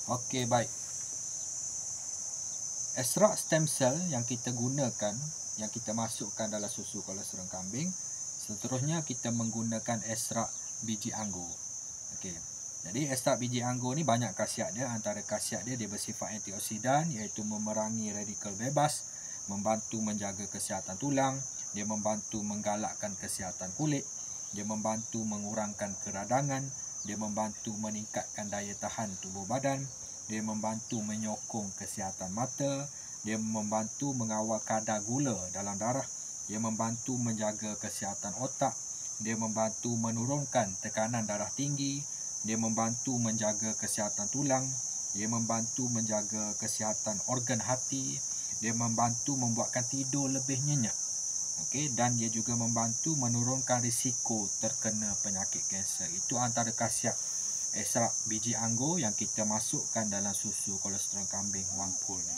Okey, baik. Ekstrak stem cell yang kita gunakan, yang kita masukkan dalam susu kolesterol kambing, seterusnya kita menggunakan ekstrak biji anggur. Okey. Jadi ekstrak biji anggur ni banyak khasiat dia. Antara khasiat dia, dia bersifat antioksidan, iaitu memerangi radikal bebas, membantu menjaga kesihatan tulang, dia membantu menggalakkan kesihatan kulit, dia membantu mengurangkan keradangan, dia membantu meningkatkan daya tahan tubuh badan, dia membantu menyokong kesihatan mata, dia membantu mengawal kadar gula dalam darah, dia membantu menjaga kesihatan otak, dia membantu menurunkan tekanan darah tinggi, dia membantu menjaga kesihatan tulang, dia membantu menjaga kesihatan organ hati, dia membantu membuatkan tidur lebih nyenyak. Okey, dan dia juga membantu menurunkan risiko terkena penyakit kanser. Itu antara khasiat ekstrak biji anggur yang kita masukkan dalam susu kolesterol kambing Wangkul ni.